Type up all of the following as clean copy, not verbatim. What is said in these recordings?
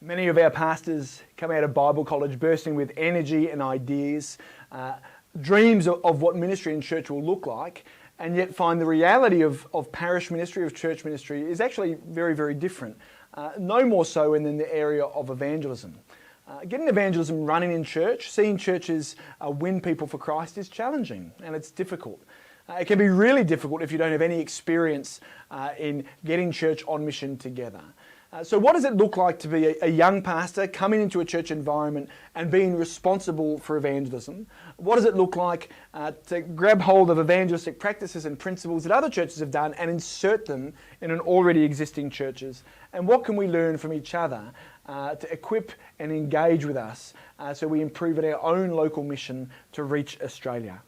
Many of our pastors come out of Bible college bursting with energy and ideas, dreams of what ministry and church will look like, and yet find the reality of parish ministry, of church ministry, is actually very, very different. No more so in the area of evangelism. Getting evangelism running in church, seeing churches win people for Christ is challenging and it's difficult. It can be really difficult if you don't have any experience in getting church on mission together. So what does it look like to be a young pastor coming into a church environment and being responsible for evangelism? What does it look like to grab hold of evangelistic practices and principles that other churches have done and insert them in an already existing churches? And what can we learn from each other to equip and engage with us so we improve at our own local mission to reach Australia?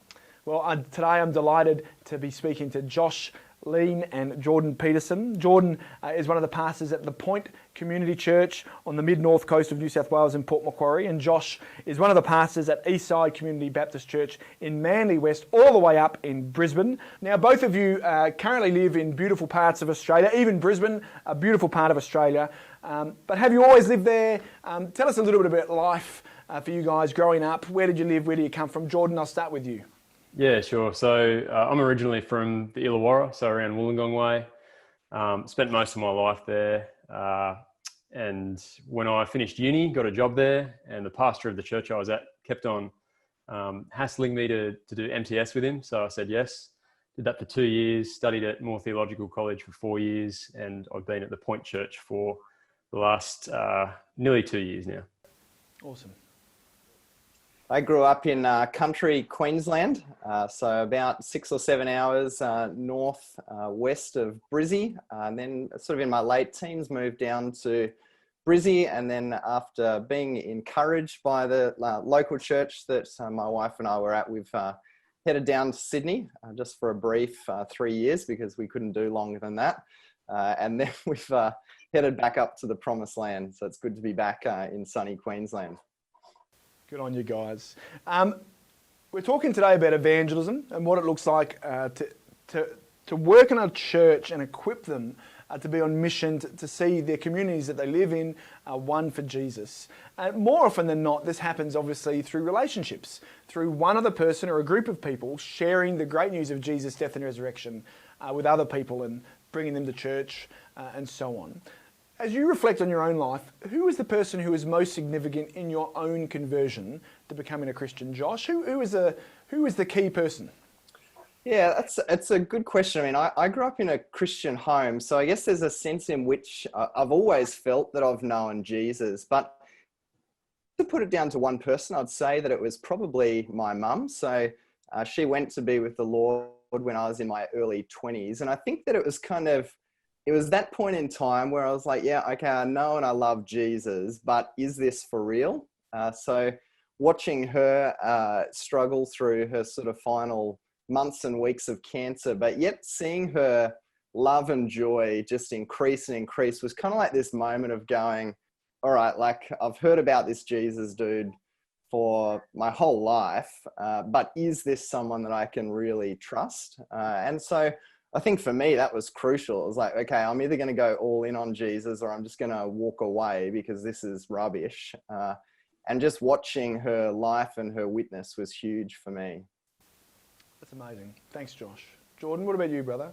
Well, today I'm delighted to be speaking to Josh Lean and Jordan Peterson. Jordan is one of the pastors at the Point Community Church on the mid-north coast of New South Wales in Port Macquarie, and Josh is one of the pastors at Eastside Community Baptist Church in Manly West, all the way up in Brisbane. Now, both of you currently live in beautiful parts of Australia, even Brisbane, a beautiful part of Australia. But have you always lived there? Tell us a little bit about life for you guys growing up. Where did you live? Where do you come from? Jordan, I'll start with you. Yeah, sure. So I'm originally from the Illawarra, so around Wollongong way. Spent most of my life there. And when I finished uni, got a job there, and the pastor of the church I was at kept on hassling me to do MTS with him. So I said yes. Did that for 2 years, studied at Moore Theological College for 4 years, and I've been at the Point Church for the last nearly 2 years now. Awesome. I grew up in country Queensland, so about 6 or 7 hours north west of Brizzy, and then sort of in my late teens moved down to Brizzy, and then after being encouraged by the local church that my wife and I were at, we've headed down to Sydney just for a brief 3 years because we couldn't do longer than that, and then we've headed back up to the Promised Land, so it's good to be back in sunny Queensland. Good on you guys. We're talking today about evangelism and what it looks like to work in a church and equip them to be on mission, to see their communities that they live in won for Jesus. More often than not, this happens obviously through relationships, through one other person or a group of people sharing the great news of Jesus' death and resurrection with other people and bringing them to church and so on. As you reflect on your own life, who is the person who is most significant in your own conversion to becoming a Christian, Josh? Who is the key person? Yeah, it's a good question. I mean, I grew up in a Christian home, so I guess there's a sense in which I've always felt that I've known Jesus. But to put it down to one person, I'd say that it was probably my mum. So she went to be with the Lord when I was in my early 20s. And I think that it was that point in time where I was like, yeah, okay, I know and I love Jesus, but is this for real? So watching her struggle through her sort of final months and weeks of cancer, but yet seeing her love and joy just increase and increase was kind of like this moment of going, all right, like I've heard about this Jesus dude for my whole life, but is this someone that I can really trust? And so I think for me, that was crucial. It was like, okay, I'm either going to go all in on Jesus or I'm just going to walk away because this is rubbish. And just watching her life and her witness was huge for me. That's amazing. Thanks, Josh. Jordan, what about you, brother?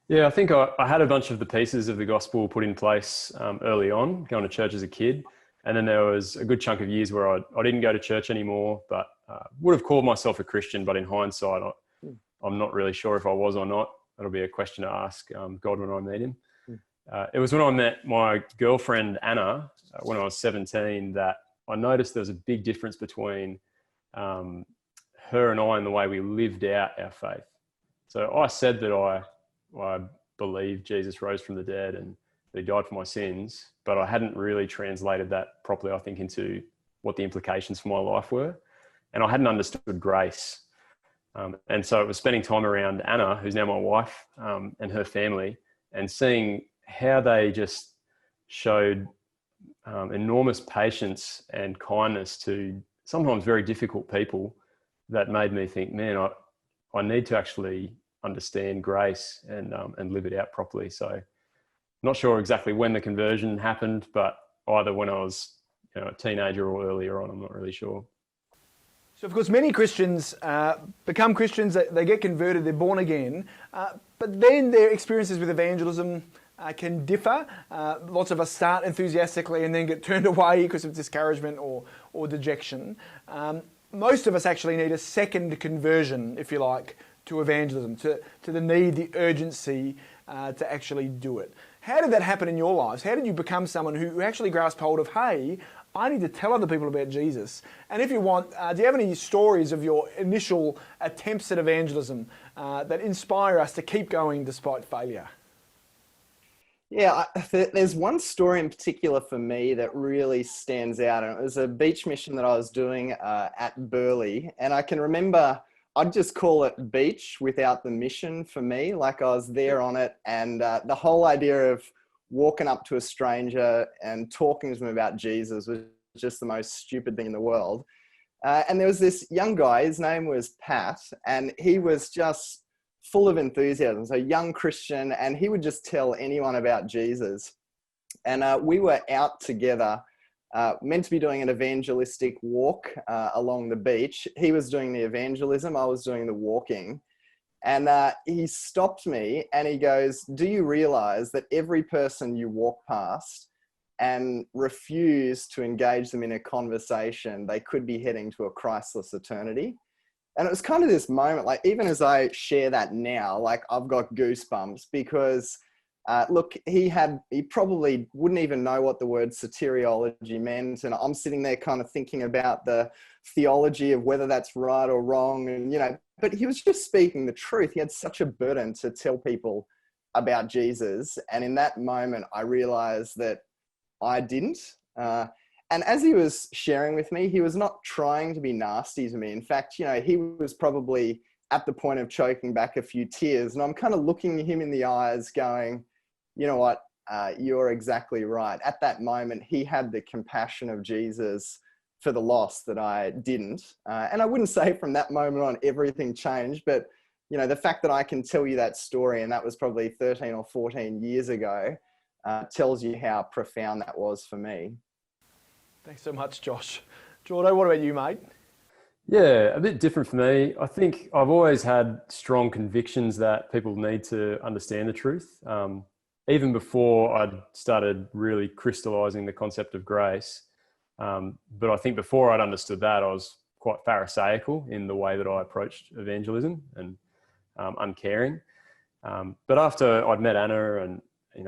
Yeah, I think I had a bunch of the pieces of the gospel put in place early on, going to church as a kid. And then there was a good chunk of years where I didn't go to church anymore, but would have called myself a Christian. But in hindsight, I'm not really sure if I was or not. That'll be a question to ask God when I meet him. It was when I met my girlfriend, Anna, when I was 17, that I noticed there was a big difference between her and I in the way we lived out our faith. So I said that I believed Jesus rose from the dead and that he died for my sins, but I hadn't really translated that properly, I think, into what the implications for my life were. And I hadn't understood grace. And so it was spending time around Anna, who's now my wife, and her family, and seeing how they just showed enormous patience and kindness to sometimes very difficult people that made me think, man, I need to actually understand grace and live it out properly. So not sure exactly when the conversion happened, but either when I was a teenager or earlier on. I'm not really sure. So, of course, many Christians become Christians, they get converted, they're born again, but then their experiences with evangelism can differ. Lots of us start enthusiastically and then get turned away because of discouragement or dejection. Most of us actually need a second conversion, if you like, to evangelism, to the need, the urgency to actually do it. How did that happen in your lives? How did you become someone who actually grasped hold of, hey, I need to tell other people about Jesus? And if you want, do you have any stories of your initial attempts at evangelism that inspire us to keep going despite failure? Yeah, there's one story in particular for me that really stands out. And it was a beach mission that I was doing at Burleigh. And I can remember, I'd just call it beach without the mission for me. Like I was there on it. And the whole idea of walking up to a stranger and talking to them about Jesus was just the most stupid thing in the world. And there was this young guy, his name was Pat, and he was just full of enthusiasm. So young Christian, and he would just tell anyone about Jesus. And we were out together, meant to be doing an evangelistic walk along the beach. He was doing the evangelism, I was doing the walking. And he stopped me and he goes, do you realize that every person you walk past and refuse to engage them in a conversation, they could be heading to a Christless eternity? And it was kind of this moment, like even as I share that now, like I've got goosebumps because look, he probably wouldn't even know what the word soteriology meant. And I'm sitting there kind of thinking about the theology of whether that's right or wrong. And, but he was just speaking the truth. He had such a burden to tell people about Jesus. And in that moment, I realized that I didn't. And as he was sharing with me, he was not trying to be nasty to me. In fact, he was probably at the point of choking back a few tears. And I'm kind of looking him in the eyes going, you know what, you're exactly right. At that moment, he had the compassion of Jesus for the lost that I didn't. And I wouldn't say from that moment on everything changed, but the fact that I can tell you that story, and that was probably 13 or 14 years ago, tells you how profound that was for me. Thanks so much, Josh. Jordo, what about you, mate? Yeah, a bit different for me. I think I've always had strong convictions that people need to understand the truth. Even before I'd started really crystallizing the concept of grace. But I think before I'd understood that, I was quite pharisaical in the way that I approached evangelism and uncaring. But after I'd met Anna and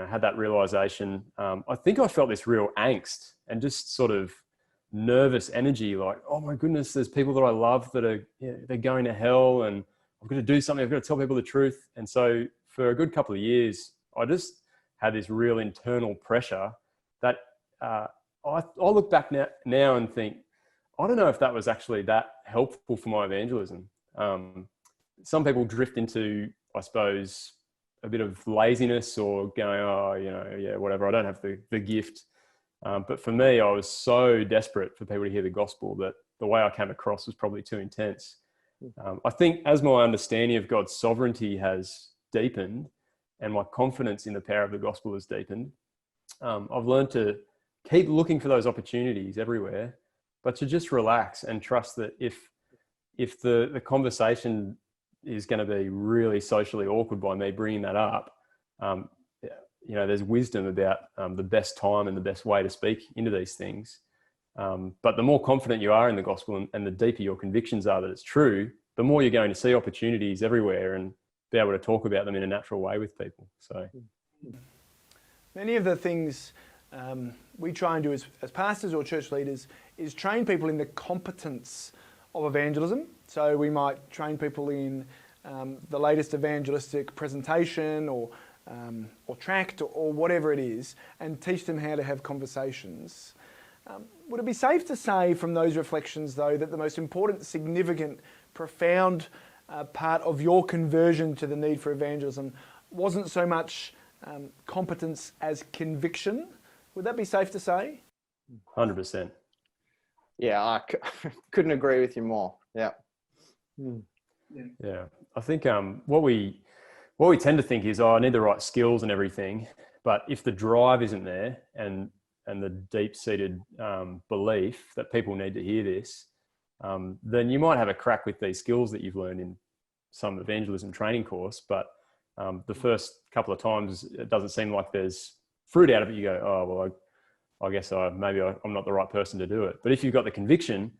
had that realization, I think I felt this real angst and just sort of nervous energy, like, oh my goodness, there's people that I love that are they're going to hell, and I've got to do something. I've got to tell people the truth. And so for a good couple of years, I just had this real internal pressure that I look back now and think, I don't know if that was actually that helpful for my evangelism. Some people drift into, I suppose, a bit of laziness or going, whatever, I don't have the gift. But for me, I was so desperate for people to hear the gospel that the way I came across was probably too intense. I think as my understanding of God's sovereignty has deepened and my confidence in the power of the gospel has deepened, I've learned to keep looking for those opportunities everywhere, but to just relax and trust that if the conversation is going to be really socially awkward by me bringing that up, there's wisdom about the best time and the best way to speak into these things. But the more confident you are in the gospel and the deeper your convictions are that it's true, the more you're going to see opportunities everywhere and be able to talk about them in a natural way with people. So, many of the things we try and do as pastors or church leaders is train people in the competence of evangelism. So we might train people in the latest evangelistic presentation or tract or whatever it is, and teach them how to have conversations. Would it be safe to say from those reflections, though, that the most important, significant, profound part of your conversion to the need for evangelism wasn't so much competence as conviction? Would that be safe to say? 100%. Yeah, I couldn't agree with you more. Yeah. Yeah. I think what we tend to think is, I need the right skills and everything. But if the drive isn't there and and the deep-seated belief that people need to hear this, then you might have a crack with these skills that you've learned in some evangelism training course, but the first couple of times it doesn't seem like there's fruit out of it. You go, oh, well, I guess maybe I'm not the right person to do it. But if you've got the conviction,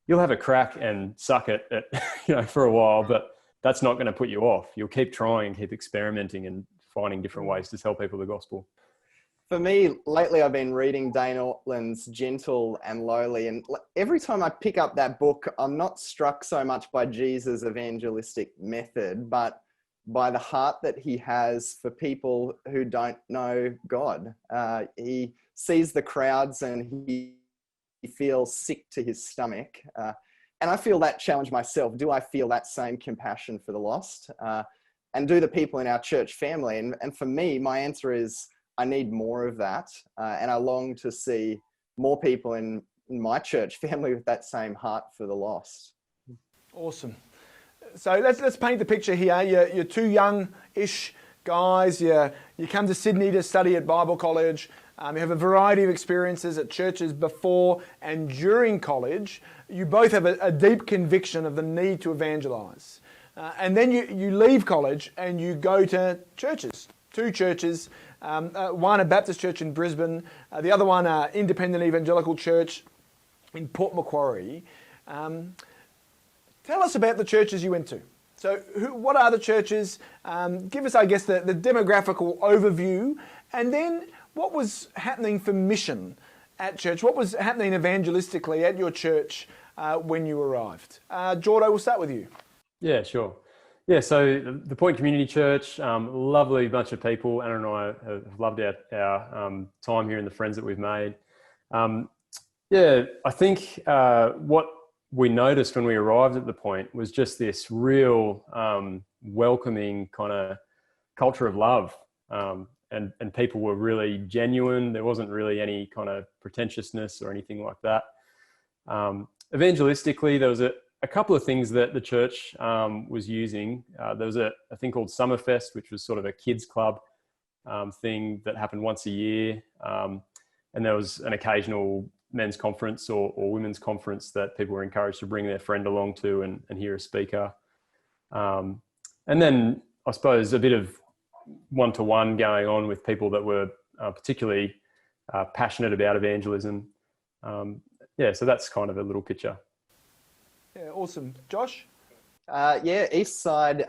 you'll have a crack and suck it at, for a while, but that's not going to put you off. You'll keep trying, keep experimenting and finding different ways to tell people the gospel. For me, lately I've been reading Dane Ortland's Gentle and Lowly, and every time I pick up that book, I'm not struck so much by Jesus' evangelistic method, but by the heart that he has for people who don't know God. He sees the crowds and he feels sick to his stomach. And I feel that challenge myself. Do I feel that same compassion for the lost? And do the people in our church family? And for me, my answer is I need more of that. And I long to see more people in my church family with that same heart for the lost. Awesome. So let's paint the picture here. You're two young-ish guys. You come to Sydney to study at Bible college. You have a variety of experiences at churches before and during college. You both have a deep conviction of the need to evangelise. And then you leave college and you go to churches, two churches, one a Baptist church in Brisbane, the other one an independent evangelical church in Port Macquarie. Tell us about the churches you went to. So what are the churches? Give us, I guess, the demographical overview, and then what was happening for mission at church? What was happening evangelistically at your church when you arrived? Jordo, we'll start with you. Yeah, sure. Yeah, so the Point Community Church, lovely bunch of people. Anna and I have loved our time here and the friends that we've made. I think what we noticed when we arrived at the Point was just this real welcoming kind of culture of love. And people were really genuine. There wasn't really any kind of pretentiousness or anything like that. Evangelistically, there was a couple of things that the church was using. There was a thing called Summerfest, which was sort of a kids club thing that happened once a year. And there was an occasional men's conference or women's conference that people were encouraged to bring their friend along to and hear a speaker. And then I suppose a bit of one-to-one going on with people that were particularly passionate about evangelism. So that's kind of a little picture. Yeah, awesome. Josh? East Side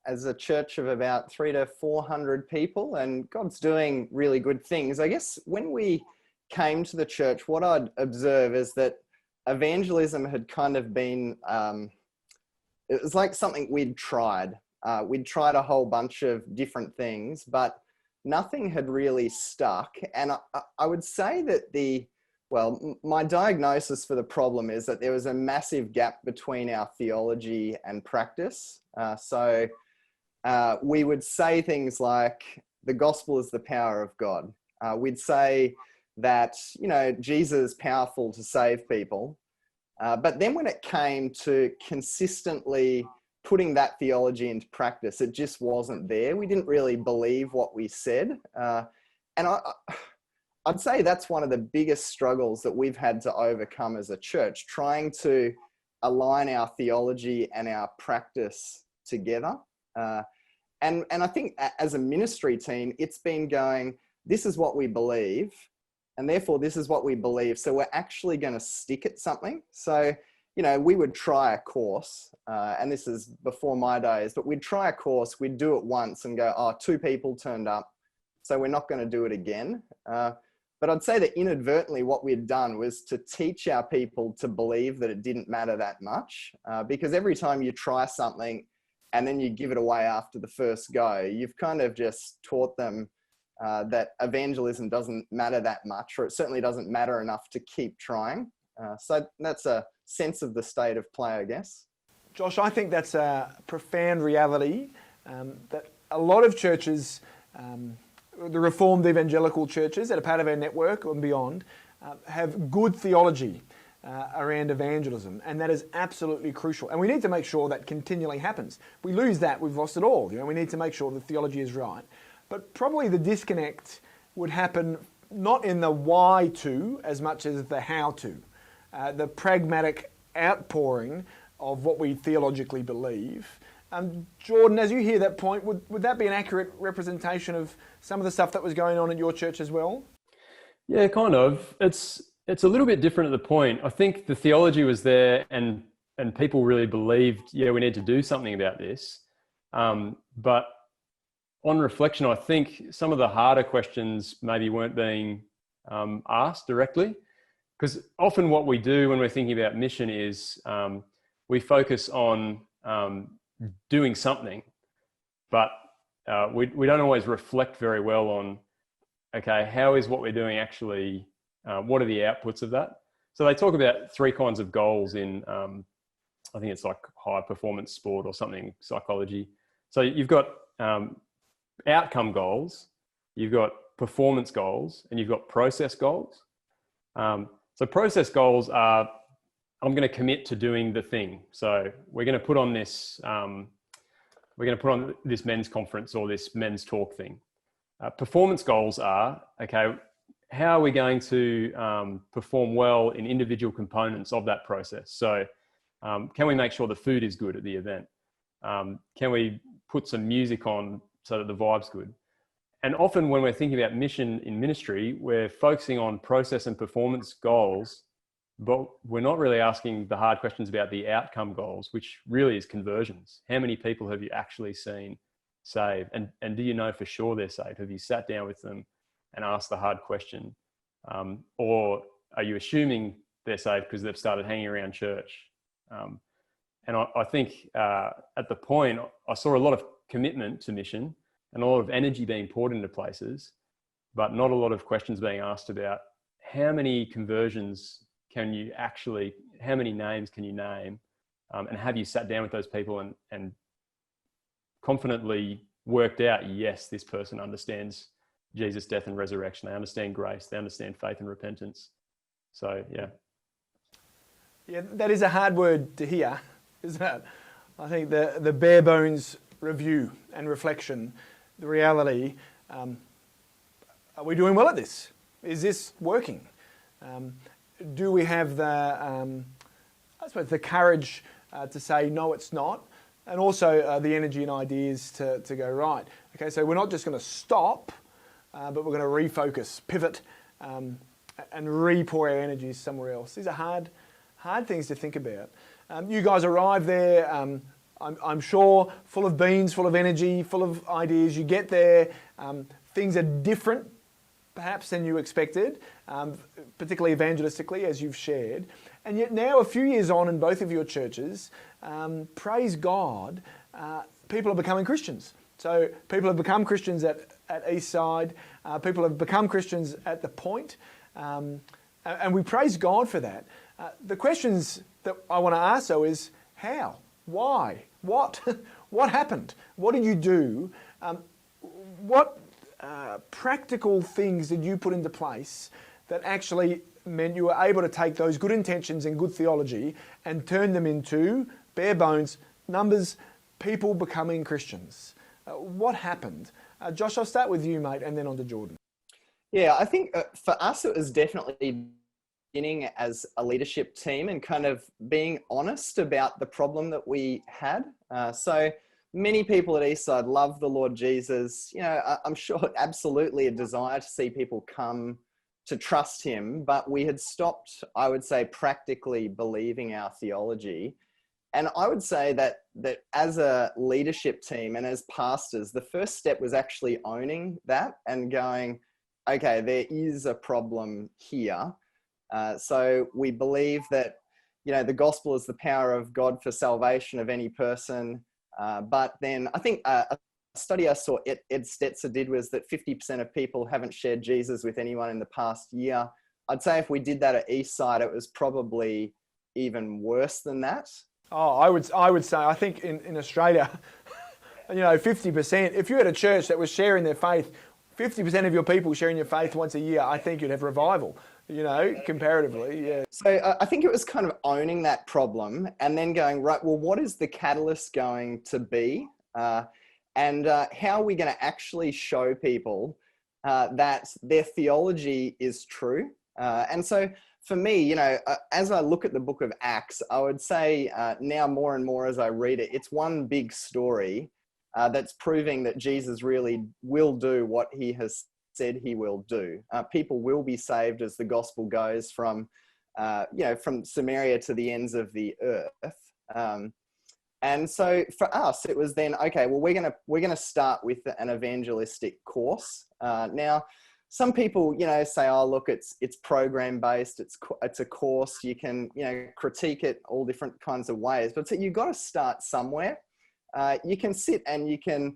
as a church of about 300 to 400 people, and God's doing really good things. I guess when we came to the church, what I'd observe is that evangelism had kind of been, it was like something we'd tried. We'd tried a whole bunch of different things, but nothing had really stuck. And I would say that my diagnosis for the problem is that there was a massive gap between our theology and practice. So we would say things like, the gospel is the power of God. We'd say that, Jesus is powerful to save people. But then when it came to consistently putting that theology into practice, it just wasn't there. We didn't really believe what we said. And I'd say that's one of the biggest struggles that we've had to overcome as a church, trying to align our theology and our practice together. And I think as a ministry team, it's been going, this is what we believe, and therefore this is what we believe. So we're actually going to stick at something. So, we would try a course, and this is before my days, but we'd try a course, we'd do it once and go, 2 people turned up, so we're not going to do it again. But I'd say that inadvertently what we'd done was to teach our people to believe that it didn't matter that much, because every time you try something and then you give it away after the first go, you've kind of just taught them that evangelism doesn't matter that much, or it certainly doesn't matter enough to keep trying. So that's a sense of the state of play, I guess. Josh, I think that's a profound reality that a lot of churches, the Reformed evangelical churches that are part of our network and beyond, have good theology around evangelism, and that is absolutely crucial. And we need to make sure that continually happens. If we lose that, we've lost it all. We need to make sure the theology is right. But probably the disconnect would happen not in the why to as much as the how to, the pragmatic outpouring of what we theologically believe. Jordan, as you hear that point, would that be an accurate representation of some of the stuff that was going on at your church as well? Yeah, kind of. It's a little bit different at the point. I think the theology was there, and people really believed, yeah, we need to do something about this. But on reflection, I think some of the harder questions maybe weren't being asked directly, because often what we do when we're thinking about mission is we focus on doing something, but we don't always reflect very well on, okay, how is what we're doing actually, what are the outputs of that? So they talk about 3 kinds of goals in, I think it's like high performance sport or something, psychology. So you've got outcome goals, you've got performance goals, and you've got process goals. So process goals are, I'm going to commit to doing the thing. So we're going to put on this, men's conference or this men's talk thing. Performance goals are, okay, how are we going to perform well in individual components of that process? So can we make sure the food is good at the event? Can we put some music on so that the vibe's good? And often when we're thinking about mission in ministry, we're focusing on process and performance goals, but we're not really asking the hard questions about the outcome goals, which really is conversions. How many people have you actually seen saved? And do you know for sure they're saved? Have you sat down with them and asked the hard question? Or are you assuming they're saved because they've started hanging around church? And I think at the point, I saw a lot of commitment to mission and a lot of energy being poured into places, but not a lot of questions being asked about how many conversions can you actually, how many names can you name? And have you sat down with those people and confidently worked out, yes, this person understands Jesus' death and resurrection. They understand grace. They understand faith and repentance. So, yeah. Yeah, that is a hard word to hear, isn't it? I think the bare bones review and reflection, the reality, are we doing well at this? Is this working? Do we have the courage to say, no, it's not? And also the energy and ideas to go, right, okay, so we're not just going to stop, but we're going to refocus, pivot, and re-pour our energies somewhere else. These are hard things to think about. You guys arrive there, I'm sure, full of beans, full of energy, full of ideas. You get there, things are different perhaps than you expected, particularly evangelistically, as you've shared. And yet now, a few years on in both of your churches, praise God, people are becoming Christians. So people have become Christians at Eastside, people have become Christians at The Point, and we praise God for that. The questions that I want to ask, though, is how? Why? What? What happened? What did you do? What practical things did you put into place that actually meant you were able to take those good intentions and good theology and turn them into bare bones numbers, people becoming Christians? What happened? Josh, I'll start with you, mate, and then on to Jordan. Yeah, I think for us, it was definitely beginning as a leadership team and kind of being honest about the problem that we had. So many people at Eastside love the Lord Jesus. You know, I'm sure absolutely a desire to see people come to trust him, but we had stopped, I would say, practically believing our theology. And I would say that as a leadership team and as pastors, the first step was actually owning that and going, okay, there is a problem here. So we believe that, you know, the gospel is the power of God for salvation of any person. But then I think a study I saw Ed Stetzer did was that 50% of people haven't shared Jesus with anyone in the past year. I'd say if we did that at Eastside, it was probably even worse than that. Oh, I would say, I think in Australia, you know, 50%, if you had a church that was sharing their faith, 50% of your people sharing your faith once a year, I think you'd have revival, you know, comparatively, yeah. So I think it was kind of owning that problem and then going, right, well, what is the catalyst going to be? And how are we going to actually show people that their theology is true. And so for me, as I look at the book of Acts, I would say now more and more as I read it, it's one big story that's proving that Jesus really will do what he has said he will do. People will be saved as the gospel goes from Samaria to the ends of the earth. And so for us, it was then, okay, well, we're gonna start with an evangelistic course. Now, some people, say, oh, look, it's program based, it's a course. You can, critique it all different kinds of ways, but you've got to start somewhere. You can sit and you can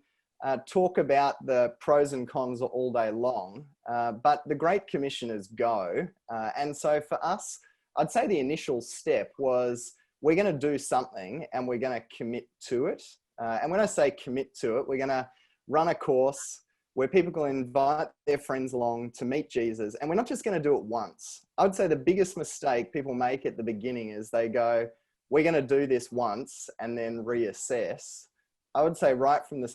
talk about the pros and cons all day long, but the Great Commission is go. And so for us, I'd say the initial step was we're going to do something and we're going to commit to it. And when I say commit to it, we're going to run a course where people can invite their friends along to meet Jesus. And we're not just going to do it once. I would say the biggest mistake people make at the beginning is they go, we're going to do this once and then reassess. I would say right from the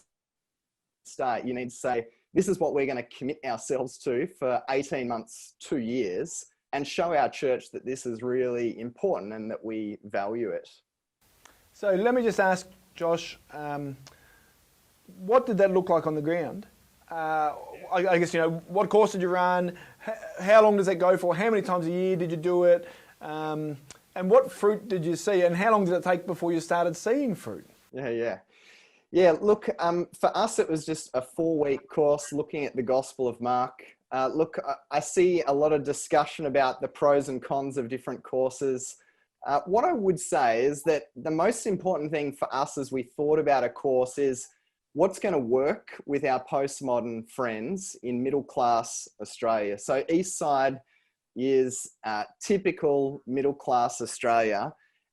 start, you need to say, this is what we're going to commit ourselves to for 18 months, 2 years, and show our church that this is really important and that we value it. So let me just ask, Josh, what did that look like on the ground? I guess, what course did you run? How long does that go for? How many times a year did you do it? And what fruit did you see? And how long did it take before you started seeing fruit? Yeah, look, for us, it was just a 4-week course looking at the Gospel of Mark. Look, I see a lot of discussion about the pros and cons of different courses. What I would say is that the most important thing for us as we thought about a course is what's going to work with our postmodern friends in middle class Australia. So East Side is typical middle class Australia.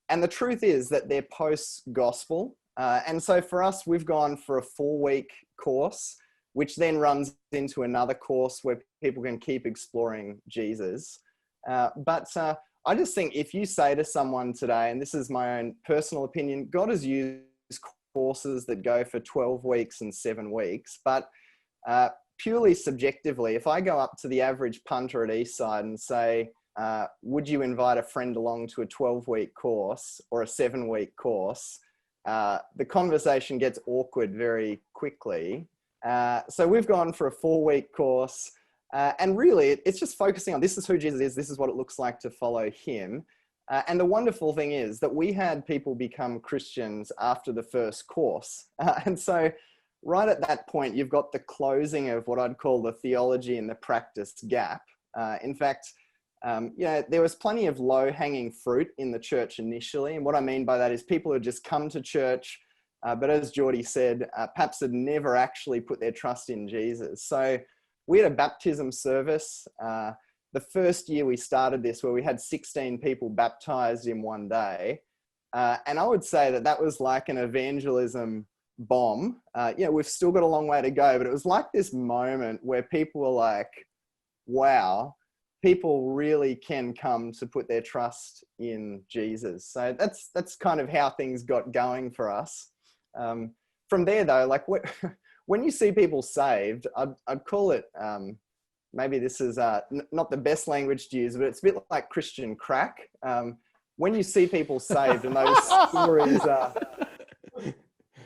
And the truth is that they're post-gospel. And so for us, we've gone for a 4-week course, which then runs into another course where people can keep exploring Jesus. But I just think if you say to someone today, and this is my own personal opinion, God has used courses that go for 12 weeks and 7 weeks, but purely subjectively, if I go up to the average punter at Eastside and say, would you invite a friend along to a 12-week course or a 7-week course? The conversation gets awkward very quickly. So we've gone for a 4-week course, and really it's just focusing on this is who Jesus is, this is what it looks like to follow him. And the wonderful thing is that we had people become Christians after the first course. And so right at that point, you've got the closing of what I'd call the theology and the practice gap. In fact, there was plenty of low-hanging fruit in the church initially. And what I mean by that is people who just come to church, but as Geordie said, perhaps had never actually put their trust in Jesus. So we had a baptism service the first year we started this where we had 16 people baptized in one day. And I would say that was like an evangelism bomb. We've still got a long way to go, but it was like this moment where people were like, wow, people really can come to put their trust in Jesus. So that's kind of how things got going for us. From there though, like when you see people saved, I'd call it, maybe this is not the best language to use, but it's a bit like Christian crack. When you see people saved and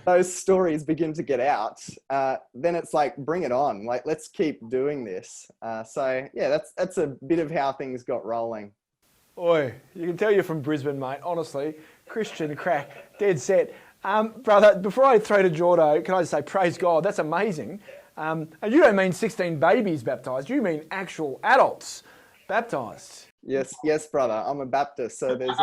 those stories begin to get out, then it's like, bring it on. Like, let's keep doing this. So yeah, that's a bit of how things got rolling. Oi, you can tell you're from Brisbane, mate. Honestly, Christian crack, dead set. Brother, before I throw to Jordo, can I just say, praise God, that's amazing. And you don't mean 16 babies baptised, you mean actual adults baptised. Yes, brother. I'm a Baptist, so there's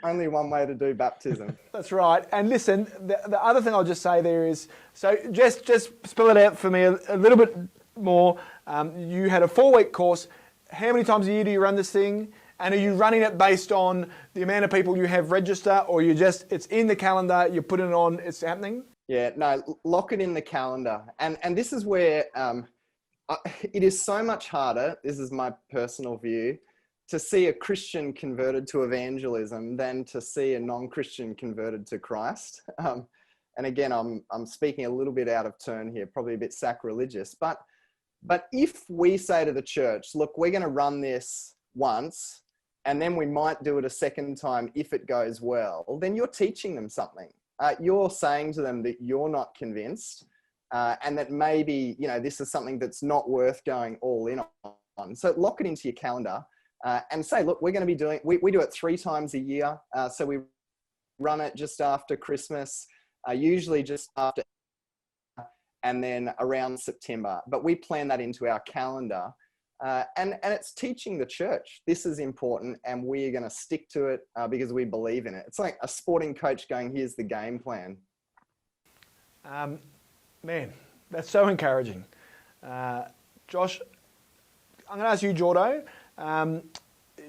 only one way to do baptism. That's right. And listen, the other thing I'll just say there is, so just spell it out for me a little bit more. You had a 4-week course. How many times a year do you run this thing? And are you running it based on the amount of people you have register, or it's in the calendar, you're putting it on, it's happening? Yeah, no, lock it in the calendar. And this is where it is so much harder, this is my personal view, to see a Christian converted to evangelism than to see a non-Christian converted to Christ. And again, I'm speaking a little bit out of turn here, probably a bit sacrilegious, but But if we say to the church, look, we're going to run this once, and then we might do it a second time if it goes well, then you're teaching them something. You're saying to them that you're not convinced, and that maybe, this is something that's not worth going all in on. So lock it into your calendar and say, look, we're going to be doing, we do it 3 times a year. So we run it just after Christmas, usually just after, and then around September. But we plan that into our calendar. And it's teaching the church, this is important and we're going to stick to it because we believe in it. It's like a sporting coach going, here's the game plan. Man, that's so encouraging. Josh, I'm going to ask you, Jordo.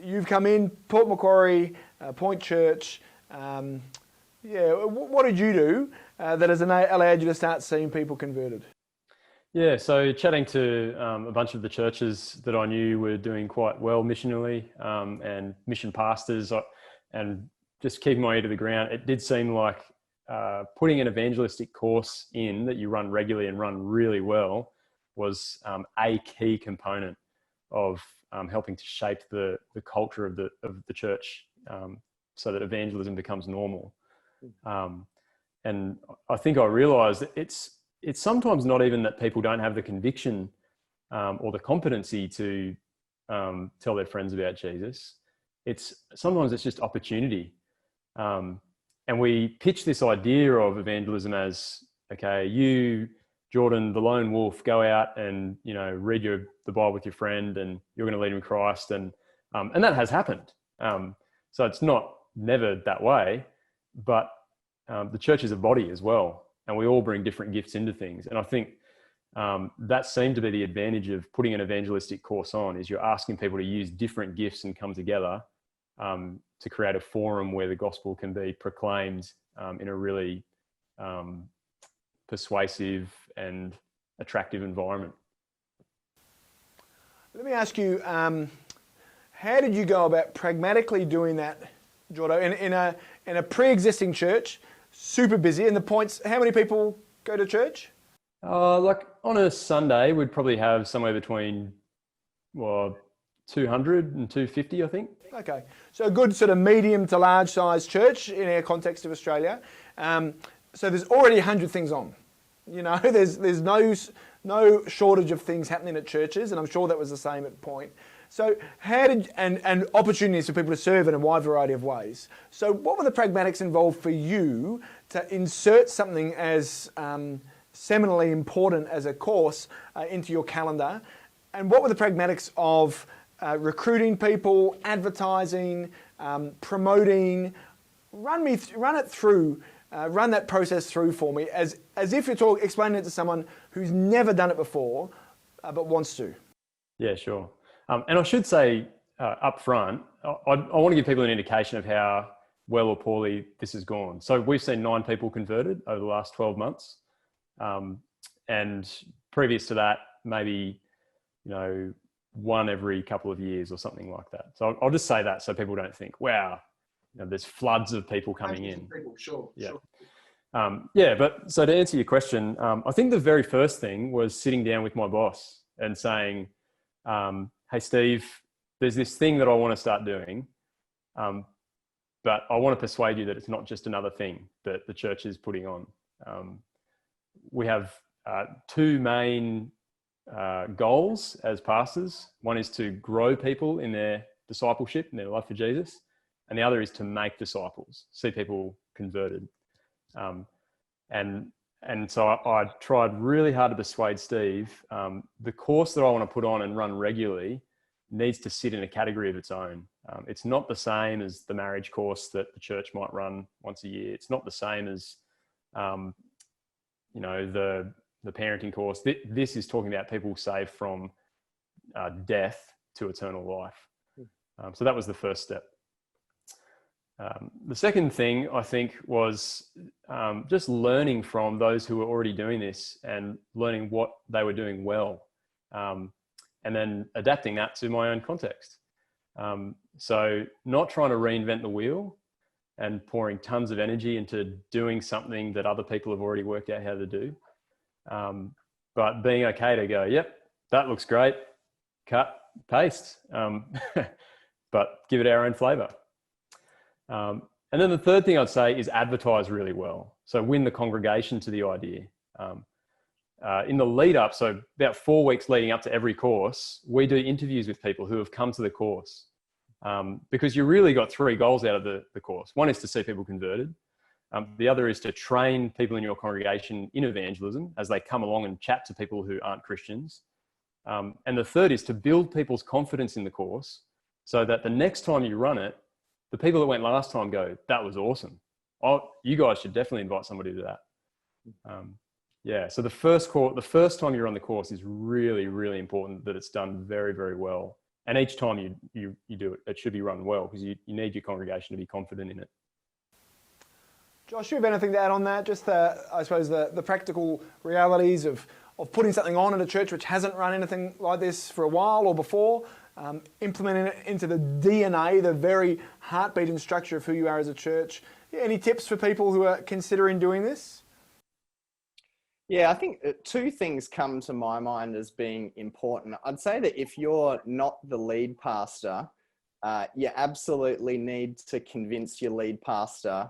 You've come in, Port Macquarie, Point Church. What did you do that has allowed you to start seeing people converted? Yeah, so chatting to a bunch of the churches that I knew were doing quite well missionally, and mission pastors, and just keeping my ear to the ground, it did seem like putting an evangelistic course in that you run regularly and run really well was a key component of helping to shape the culture of the church, so that evangelism becomes normal. And I think I realised that it's sometimes not even that people don't have the conviction or the competency to tell their friends about Jesus. Sometimes it's just opportunity. And we pitch this idea of evangelism as, okay, you, Jordan, the lone wolf, go out and, read the Bible with your friend and you're going to lead him to Christ. And that has happened. So it's not never that way, but the church is a body as well. And we all bring different gifts into things. And I think that seemed to be the advantage of putting an evangelistic course on, is you're asking people to use different gifts and come together to create a forum where the gospel can be proclaimed in a really persuasive and attractive environment. Let me ask you, how did you go about pragmatically doing that, Jordo, in a pre-existing church, super busy, and the points, how many people go to church? Like on a Sunday, we'd probably have somewhere between 200 and 250, I think. Okay, so a good sort of medium to large size church in our context of Australia. So there's already 100 things on. There's no shortage of things happening at churches, and I'm sure that was the same at Point. So and opportunities for people to serve in a wide variety of ways. So what were the pragmatics involved for you to insert something as seminally important as a course into your calendar? And what were the pragmatics of recruiting people, advertising, promoting? Run that process through for me as if you're explaining it to someone who's never done it before but wants to. Yeah, sure. And I should say up front, I want to give people an indication of how well or poorly this has gone. So we've seen 9 people converted over the last 12 months. And previous to that, maybe, 1 every couple of years or something like that. So I'll just say that so people don't think, wow, there's floods of people coming in. People, sure, yeah. Sure. But so to answer your question, I think the very first thing was sitting down with my boss and saying, hey, Steve, there's this thing that I want to start doing, but I want to persuade you that it's not just another thing that the church is putting on. We have 2 main goals as pastors. One is to grow people in their discipleship and their love for Jesus, and the other is to make disciples, see people converted. And so I tried really hard to persuade Steve, the course that I want to put on and run regularly needs to sit in a category of its own. It's not the same as the marriage course that the church might run once a year. It's not the same as, the parenting course. This is talking about people saved from death to eternal life. So that was the first step. The second thing, I think, was just learning from those who were already doing this and learning what they were doing well, and then adapting that to my own context. So not trying to reinvent the wheel and pouring tons of energy into doing something that other people have already worked out how to do, but being okay to go, yep, that looks great. Cut, paste, but give it our own flavor. And then the third thing I'd say is advertise really well. So win the congregation to the idea. In the lead up, so about 4 weeks leading up to every course, we do interviews with people who have come to the course. Because you really got 3 goals out of the course. One is to see people converted. The other is to train people in your congregation in evangelism as they come along and chat to people who aren't Christians. And the third is to build people's confidence in the course so that the next time you run it, the people that went last time go, that was awesome. Oh, you guys should definitely invite somebody to that. So the first time you run the course is really, really important that it's done very, very well. And each time you do it, it should be run well because you need your congregation to be confident in it. Josh, you have anything to add on that? Just I suppose the practical realities of putting something on at a church which hasn't run anything like this for a while or before, implementing it into the DNA, the very heartbeat and structure of who you are as a church. Any tips for people who are considering doing this? Yeah, I think 2 things come to my mind as being important. I'd say that if you're not the lead pastor, you absolutely need to convince your lead pastor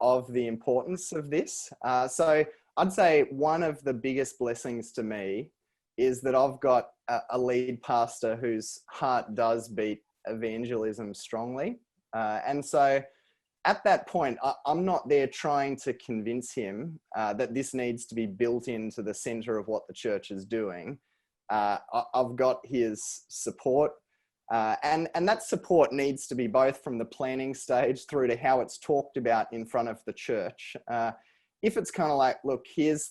of the importance of this. So I'd say one of the biggest blessings to me is that I've got a lead pastor whose heart does beat evangelism strongly. And so at that point, I'm not there trying to convince him that this needs to be built into the center of what the church is doing. I've got his support. And that support needs to be both from the planning stage through to how it's talked about in front of the church. If it's kind of like, look, here's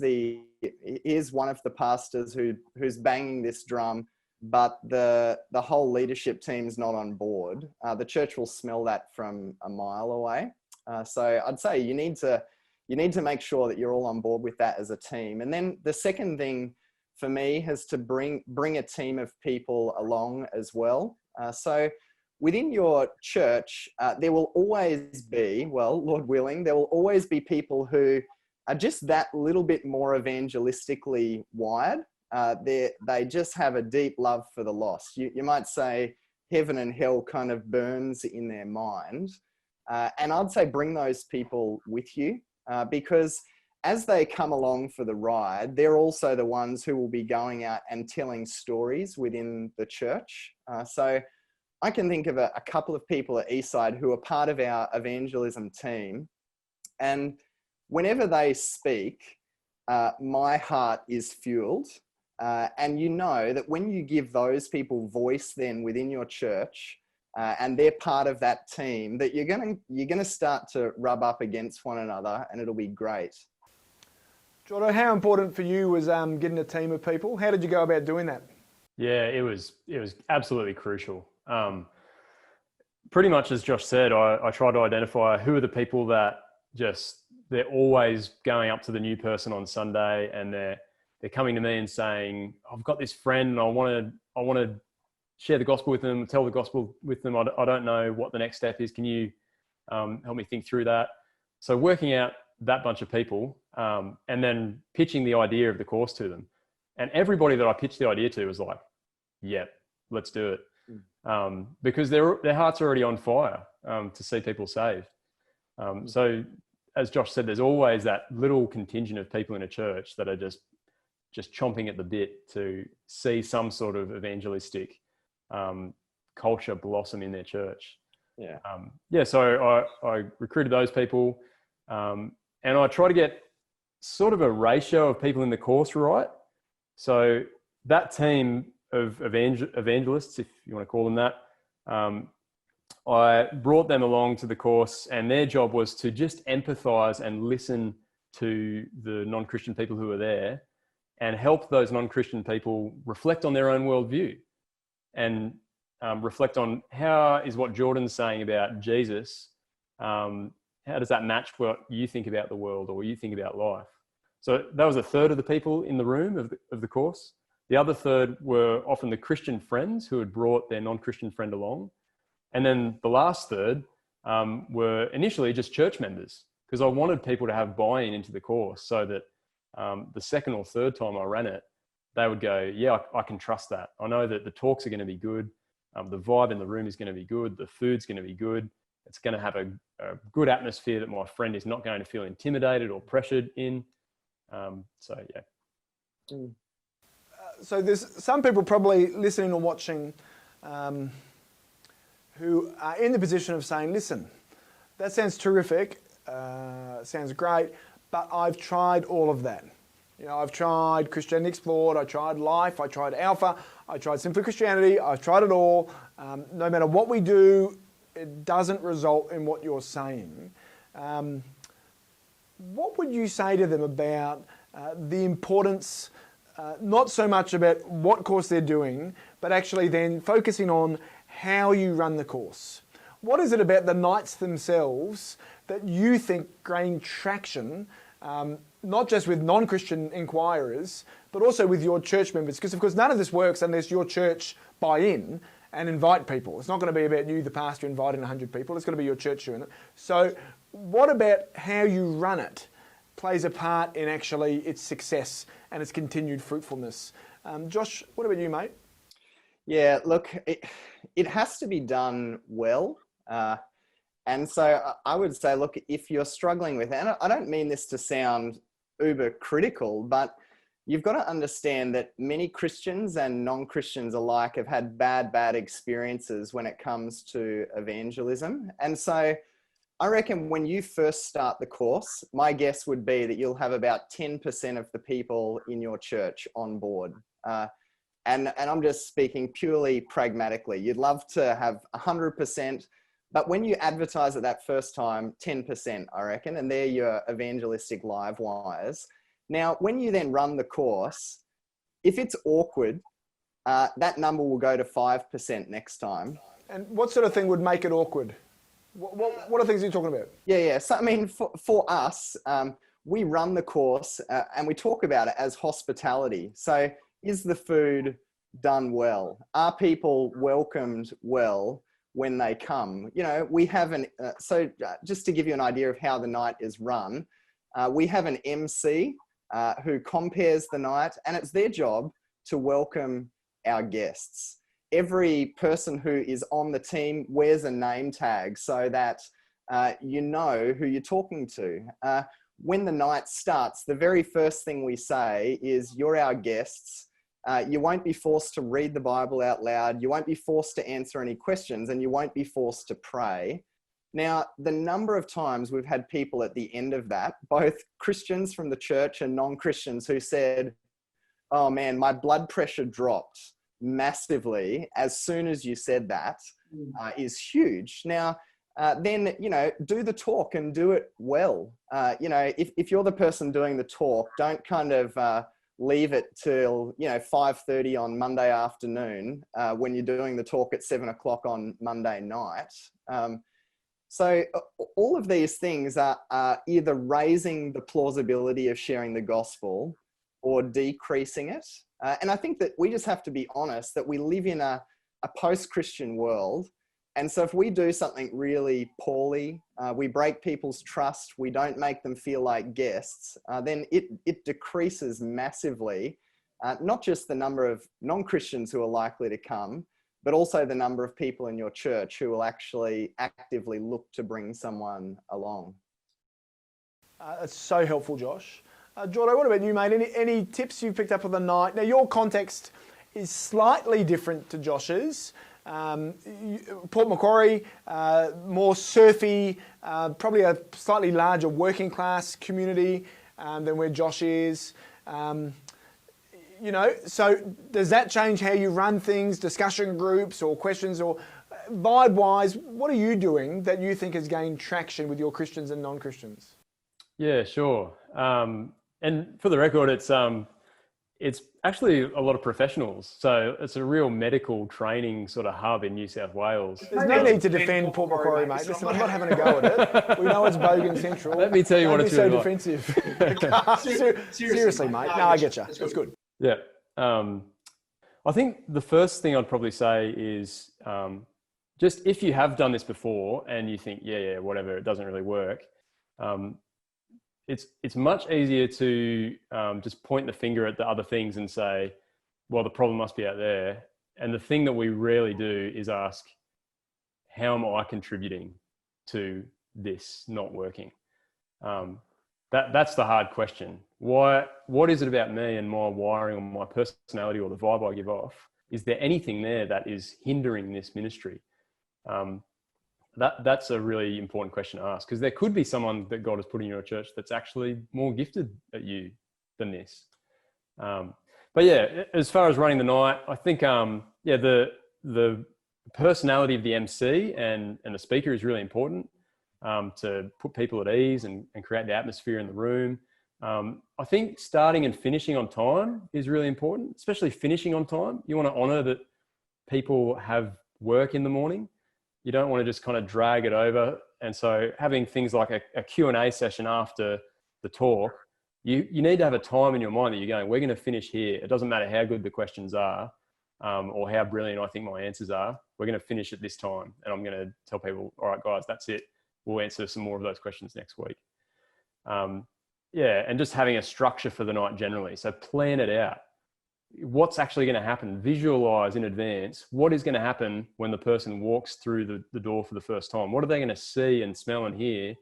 one of the pastors who's banging this drum, but the whole leadership team's not on board, the church will smell that from a mile away. So I'd say you need to make sure that you're all on board with that as a team. And then the second thing for me is to bring a team of people along as well. So within your church, there will always be, well, Lord willing, there will always be people who are just that little bit more evangelistically wired. They just have a deep love for the lost. You might say heaven and hell kind of burns in their mind. And I'd say bring those people with you because as they come along for the ride, they're also the ones who will be going out and telling stories within the church. So I can think of a couple of people at Eastside who are part of our evangelism team. And whenever they speak, my heart is fueled. And you know that when you give those people voice then within your church, and they're part of that team, that you're gonna start to rub up against one another, and it'll be great. Jordan, how important for you was getting a team of people? How did you go about doing that? Yeah, it was absolutely crucial. Pretty much as Josh said, I tried to identify who are the people that they're always going up to the new person on Sunday, and they're coming to me and saying, I've got this friend and I want to share the gospel with them, tell the gospel with them. I don't know what the next step is. Can you help me think through that? So working out that bunch of people and then pitching the idea of the course to them. And everybody that I pitched the idea to was like, yeah, let's do it. Because their hearts are already on fire to see people saved. So as Josh said, there's always that little contingent of people in a church that are just chomping at the bit to see some sort of evangelistic culture blossom in their church. So I recruited those people and I try to get sort of a ratio of people in the course right. So that team of evangelists, if you want to call them that, I brought them along to the course, and their job was to just empathize and listen to the non-Christian people who are there and help those non-Christian people reflect on their own worldview and reflect on how is what Jordan's saying about Jesus, how does that match what you think about the world or you think about life? So that was a third of the people in the room of the course. The other third were often the Christian friends who had brought their non-Christian friend along. And then the last third were initially just church members, because I wanted people to have buy-in into the course so that the second or third time I ran it, they would go, yeah, I can trust that. I know that the talks are going to be good. The vibe in the room is going to be good. The food's going to be good. It's going to have a good atmosphere that my friend is not going to feel intimidated or pressured in. So, yeah. So there's some people probably listening or watching who are in the position of saying, listen, that sounds terrific, sounds great, but I've tried all of that. You know, I've tried Christianity Explored, I tried Life, I tried Alpha, I tried Simply Christianity, I've tried it all. No matter what we do, it doesn't result in what you're saying. What would you say to them about the importance, not so much about what course they're doing, but actually then focusing on how you run the course? What is it about the nights themselves that you think gain traction, not just with non-Christian inquirers, but also with your church members? Because, of course, none of this works unless your church buy in and invite people. It's not going to be about you, the pastor, inviting 100 people. It's going to be your church doing it. So what about how you run it plays a part in actually its success and its continued fruitfulness? Josh, what about you, mate? Yeah, look, it has to be done well. And so I would say, look, if you're struggling with it, and I don't mean this to sound uber critical, but you've got to understand that many Christians and non-Christians alike have had bad experiences when it comes to evangelism. And so I reckon when you first start the course, my guess would be that you'll have about 10% of the people in your church on board. And I'm just speaking purely pragmatically. You'd love to have 100%, but when you advertise it that first time, 10%, I reckon, and they're your evangelistic live wires. Now, when you then run the course, if it's awkward, that number will go to 5% next time. And what sort of thing would make it awkward? What are things you're talking about? Yeah. So, I mean, for us, we run the course and we talk about it as hospitality. So is the food done well? Are people welcomed well when they come? You know, we have just to give you an idea of how the night is run, we have an MC who compares the night, and it's their job to welcome our guests. Every person who is on the team wears a name tag so that you know who you're talking to. When the night starts, the very first thing we say is, you're our guests. You won't be forced to read the Bible out loud. You won't be forced to answer any questions, and you won't be forced to pray. Now, the number of times we've had people at the end of that, both Christians from the church and non-Christians, who said, oh man, my blood pressure dropped massively as soon as you said that, is huge. Now, then, you know, do the talk and do it well. You know, if you're the person doing the talk, don't kind of leave it till, you know, 5:30 on Monday afternoon when you're doing the talk at 7 o'clock on Monday night. So all of these things are either raising the plausibility of sharing the gospel or decreasing it. And I think that we just have to be honest that we live in a post-Christian world. And so if we do something really poorly, we break people's trust, we don't make them feel like guests, then it decreases massively, not just the number of non-Christians who are likely to come, but also the number of people in your church who will actually actively look to bring someone along. That's so helpful, Josh. Jordo, what about you, mate? Any tips you picked up on the night? Now, your context is slightly different to Josh's. Port Macquarie, more surfy, probably a slightly larger working class community than where Josh is. You know, so does that change how you run things, discussion groups or questions, or vibe-wise, what are you doing that you think has gained traction with your Christians and non-Christians? Yeah, sure. And for the record, it's actually a lot of professionals. So it's a real medical training sort of hub in New South Wales. There's no need to defend Port Macquarie, mate. Listen, I'm not having a go at it. We know it's Bogan Central. Let me tell you what it's really like. Don't be so defensive. Seriously, mate. No, I get you. It's good. Yeah. I think the first thing I'd probably say is just if you have done this before and you think, yeah, whatever, it doesn't really work, it's much easier to just point the finger at the other things and say, well, the problem must be out there. And the thing that we rarely do is ask, how am I contributing to this not working? That's the hard question. What is it about me and my wiring or my personality or the vibe I give off? Is there anything there that is hindering this ministry? That's a really important question to ask, because there could be someone that God has put in your church that's actually more gifted at you than this. But yeah, as far as running the night, I think the personality of the MC and the speaker is really important to put people at ease and create the atmosphere in the room. I think starting and finishing on time is really important, especially finishing on time. You want to honor that people have work in the morning. You don't want to just kind of drag it over. And so having things like a Q&A session after the talk, you need to have a time in your mind that you're going, we're going to finish here. It doesn't matter how good the questions are or how brilliant I think my answers are. We're going to finish at this time. And I'm going to tell people, all right, guys, that's it. We'll answer some more of those questions next week. And just having a structure for the night generally. So plan it out. What's actually going to happen? Visualize in advance what is going to happen when the person walks through the door for the first time. What are they going to see and smell and hear?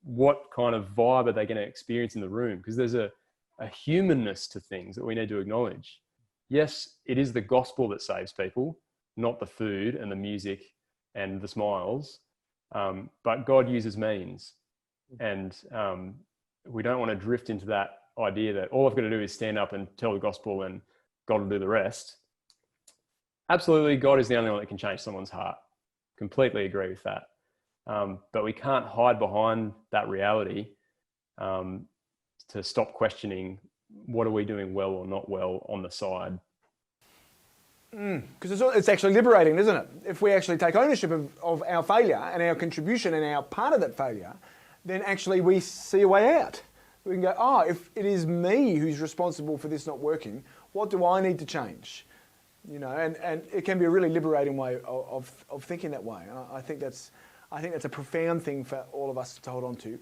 What kind of vibe are they going to experience in the room? Because there's a humanness to things that we need to acknowledge. Yes, it is the gospel that saves people, not the food and the music and the smiles. But God uses means. And we don't want to drift into that idea that all I've got to do is stand up and tell the gospel and God will do the rest. Absolutely, God is the only one that can change someone's heart. Completely agree with that. But we can't hide behind that reality to stop questioning what are we doing well or not well on the side. Because it's actually liberating, isn't it? If we actually take ownership of our failure and our contribution and our part of that failure, then actually we see a way out. We can go, if it is me who's responsible for this not working, what do I need to change? You know, and it can be a really liberating way of thinking that way. And I think that's a profound thing for all of us to hold on to.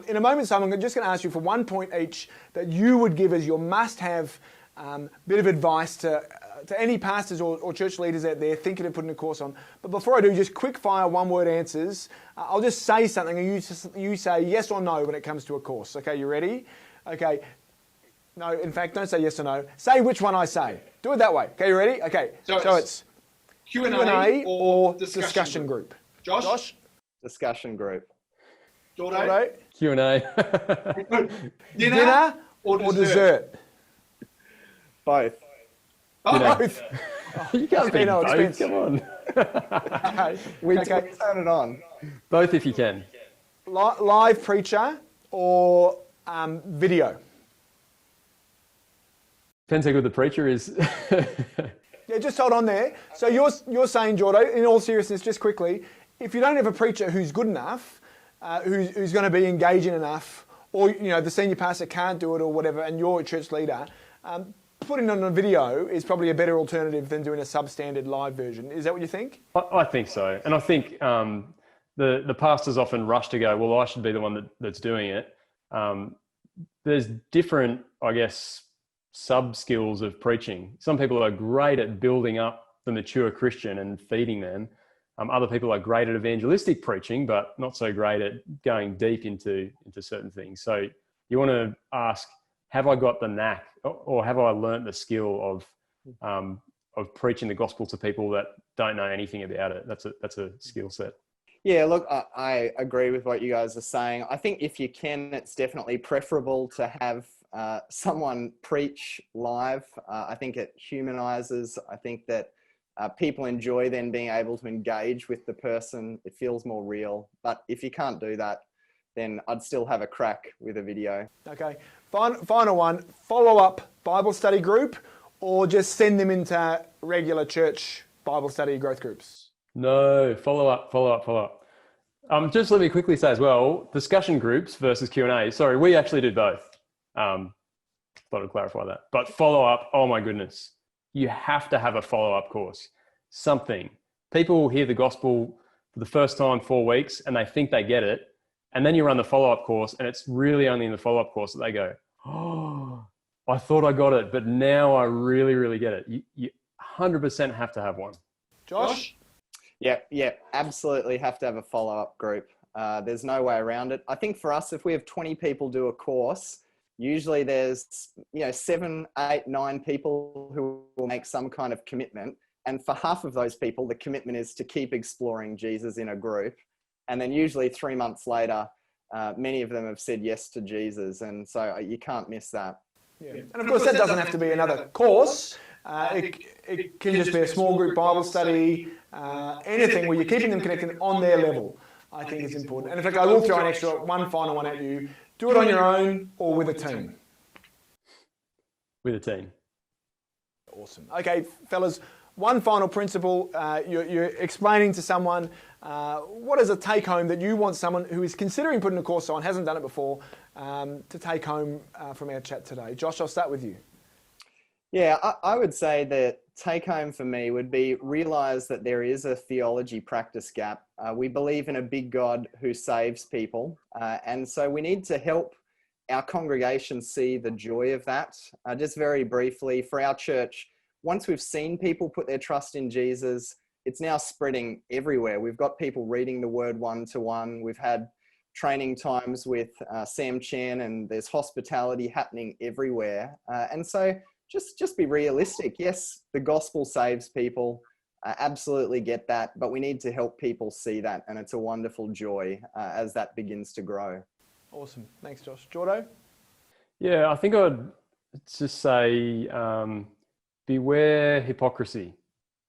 In a moment, Simon, I'm just going to ask you for 1 point each that you would give as your must-have bit of advice to any pastors or church leaders out there thinking of putting a course on. But before I do, just quick-fire one-word answers. I'll just say something and you say yes or no when it comes to a course. Okay, you ready? Okay. No, in fact, don't say yes or no. Say which one I say. Do it that way. Okay, you ready? Okay. So it's Q&A or discussion group. Josh? Discussion group. Jordan? Q&A. Dinner or dessert? Both. Both. You can't be both. Expense. Come on. We turn it on. Both if you can. Live preacher or video? Depends how good the preacher is. Yeah, just hold on there. So you're saying, Jordo, in all seriousness, just quickly, if you don't have a preacher who's good enough, who's going to be engaging enough, or the senior pastor can't do it or whatever, and you're a church leader, putting on a video is probably a better alternative than doing a substandard live version. Is that what you think? I think so. And I think the pastors often rush to go, well, I should be the one that's doing it. There's different, I guess, sub-skills of preaching. Some people are great at building up the mature Christian and feeding them. Other people are great at evangelistic preaching, but not so great at going deep into certain things. So you want to ask, have I got the knack, or have I learnt the skill of preaching the gospel to people that don't know anything about it? That's a skill set. Yeah, look, I agree with what you guys are saying. I think if you can, it's definitely preferable to have someone preach live. I think it humanizes. I think that people enjoy then being able to engage with the person. It feels more real. But if you can't do that, then I'd still have a crack with a video. Okay. Final one, follow-up Bible study group, or just send them into regular church Bible study growth groups? No, follow up. Just let me quickly say as well, discussion groups versus Q&A. Sorry, we actually do both. Thought I'd clarify that. But follow up, oh my goodness. You have to have a follow-up course. Something. People will hear the gospel for the first time 4 weeks and they think they get it. And then you run the follow-up course, and it's really only in the follow-up course that they go, oh, I thought I got it, but now I really, really get it. You 100% have to have one. Josh? Yeah, absolutely have to have a follow-up group. There's no way around it. I think for us, if we have 20 people do a course, usually there's 7, 8, 9 people who will make some kind of commitment. And for half of those people, the commitment is to keep exploring Jesus in a group. And then usually 3 months later, many of them have said yes to Jesus. And so you can't miss that. Yeah. And of course, that doesn't have to be another course. It can just be a small group Bible study, anything where you're keeping them connected on their level, I think is important. And in fact, I will throw an extra one final one at you. Do it on your own or with a team. With a team. Awesome. Okay, fellas, one final principle. You're explaining to someone what is a take-home that you want someone who is considering putting a course on, hasn't done it before, to take home from our chat today. Josh, I'll start with you. Yeah, I would say that take home for me would be realize that there is a theology practice gap. We believe in a big God who saves people. And so we need to help our congregation see the joy of that. Just very briefly, for our church, once we've seen people put their trust in Jesus, it's now spreading everywhere. We've got people reading the word one-to-one. We've had training times with Sam Chan, and there's hospitality happening everywhere. And so just be realistic. Yes, the gospel saves people. Absolutely get that. But we need to help people see that. And it's a wonderful joy as that begins to grow. Awesome. Thanks, Josh. Jordo? Yeah, I think I'd just say beware hypocrisy.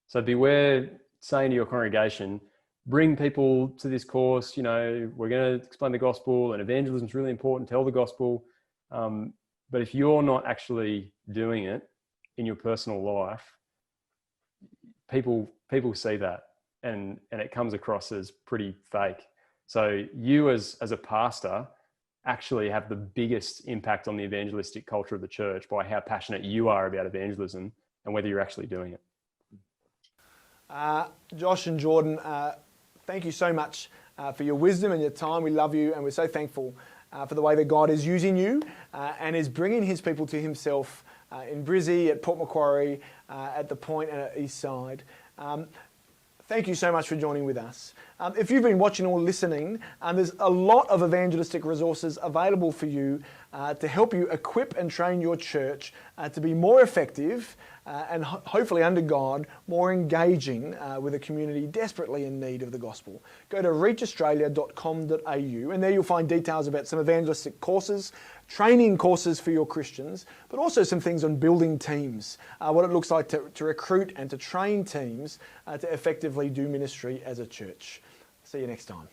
So beware saying to your congregation, bring people to this course, we're going to explain the gospel and evangelism is really important, tell the gospel. But if you're not actually doing it in your personal life, people see that and it comes across as pretty fake. So you as a pastor actually have the biggest impact on the evangelistic culture of the church by how passionate you are about evangelism and whether you're actually doing it. Josh and Jordan, thank you so much for your wisdom and your time. We love you and we're so thankful for the way that God is using you and is bringing his people to himself in Brizzy, at Port Macquarie, at the Point and at Eastside. Thank you so much for joining with us. If you've been watching or listening, there's a lot of evangelistic resources available for you to help you equip and train your church to be more effective and hopefully under God, more engaging with a community desperately in need of the gospel. Go to reachaustralia.com.au and there you'll find details about some evangelistic courses, training courses for your Christians, but also some things on building teams, what it looks like to recruit and to train teams to effectively do ministry as a church. See you next time.